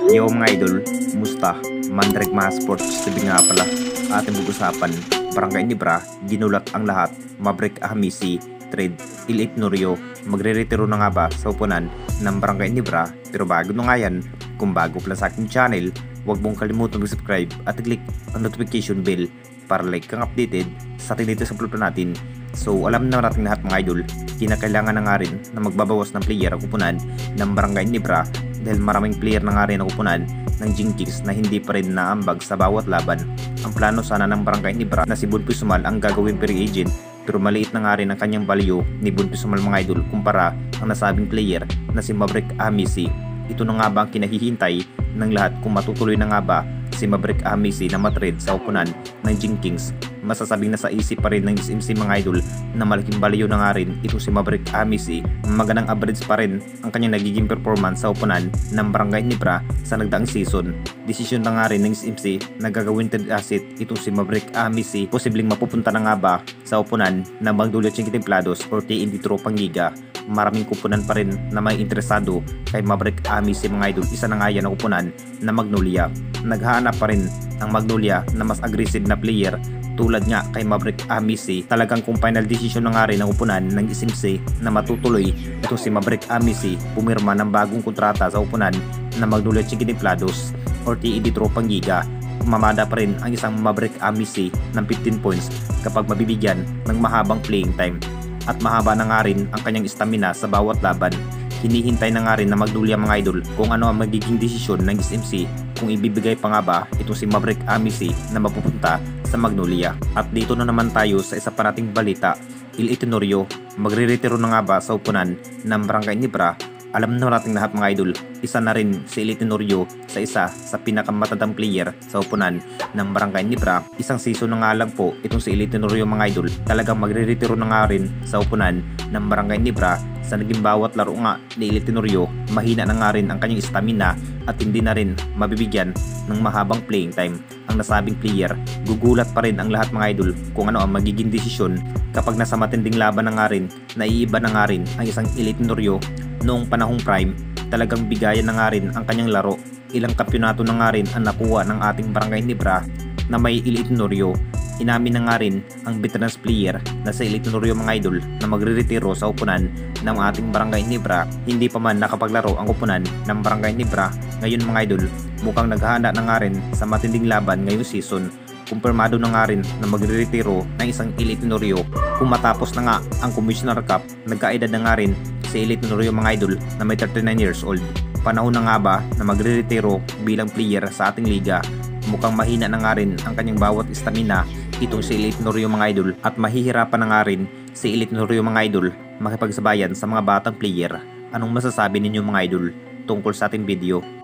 Yo mga idol, kumusta? Mandrake mga sports TV nga pala. Ating pag-usapan, Barangay Nibra, ginulat ang lahat. Maverick Ahmisi, trade, Ilip Norio, magre-retiro na nga ba sa upunan ng Barangay Nibra? Pero bago na nga yan, kung bago pala sa aking channel, huwag mong kalimutan mag-subscribe at click ang notification bell para like kang updated sa ating dito sa vlog natin. So alam na natin lahat mga idol, kinakailangan na nga rin na magbabawas ng player ang upunan ng Barangay Nibra dahil maraming player na nga rin ang upunan ng Jinkies na hindi pa rin naambag sa bawat laban. Ang plano sana ng Barangay Nibra na si Bonpoy Sumal ang gagawin free agent, pero maliit na nga rin ang kanyang value ni Bonpoy Sumal mga idol kumpara ang nasabing player na si Maverick Ahmisi. Ito na nga ba ang kinahihintay ng lahat kung matutuloy na nga ba si Maverick Ahmisi na matrade sa upunan ng Jinkies? Masasabing nasa isip pa rin ng SMC mga idol na malaking value na nga rin ito si Maverick Ahmisi. Magandang average pa rin ang kanyang nagiging performance sa upunan ng Barangay Nibra sa nagdaang season. Desisyon na nga rin ng SMC na gagawin trade asset ito si Maverick Ahmisi. Posibleng mapupunta na nga ba sa upunan ng Magnolia Chinquitemplados or TNT Tropang Liga. Maraming kupunan pa rin na may interesado kay Maverick Ahmisi mga idol. Isa na nga yan ang kupunan na Magnolia. Naghahanap pa rin ang Magnolia na mas aggressive na player tulad nga kay Maverick Ahmisi. Talagang kung final decision na nga rin ang upunan ng SMC na matutuloy ito si Maverick Ahmisi, pumirma ng bagong kontrata sa upunan na Magnolia Chinquitemplados or TNT Tropang Liga. Mamada pa rin ang isang Maverick Ahmisi ng 15 points kapag mabibigyan ng mahabang playing time. At mahaba na nga rin ang kanyang stamina sa bawat laban. Hinihintay na nga rin na Magnolia mga idol kung ano ang magiging desisyon ng SMC kung ibibigay pa nga ba ito si Maverick Ahmisi na mapupunta sa Magnolia. At dito na naman tayo sa isa pa nating balita. Il Tenorio, magre-retiro na nga ba sa upunan ng Barangay Nibra? Alam na nating lahat mga idol, isa na rin si Il Tenorio sa isa sa pinakamatandang player sa upunan ng Barangay Nibra. Isang season na nga lang po itong si Il Tenorio mga idol. Talagang magre-retiro na nga rin sa upunan ng Barangay Nibra. Sa naging bawat laro nga ni Il Tenorio, mahina na nga rin ang kanyang stamina at hindi na rin mabibigyan ng mahabang playing time ang nasabing player. Gugulat pa rin ang lahat mga idol kung ano ang magiging desisyon kapag nasa matinding laban na nga rin. Naiiba na nga rin ang isang Il Tenorio noong panahong prime. Talagang bigayan na nga rin ang kanyang laro. Ilang kampyonato na nga rin ang nakuha ng ating Barangay Nibra na may Il Tenorio. Inamin na nga rin ang veterans player na sa Il Tenorio mga idol na magre-retiro sa upunan ng ating Barangay Nibra. Hindi pa man nakapaglaro ang upunan ng Barangay Nibra. Ngayon mga idol, mukhang naghahanda na nga rin sa matinding laban ngayong season. Kumpirmado na nga rin na magre-retiro ng isang Il Tenorio. Kung matapos na nga ang Commissioner Cup, nagkaedad na nga rin si Il Tenorio mga idol na may 39 years old. Panahon na nga ba na magre-retiro bilang player sa ating liga? Mukhang mahina na nga rin ang kanyang bawat stamina itong si Il Tenorio mga idol at mahihirapan na nga rin si Il Tenorio mga idol makipagsabayan sa mga batang player. Anong masasabi ninyo mga idol tungkol sa ating video?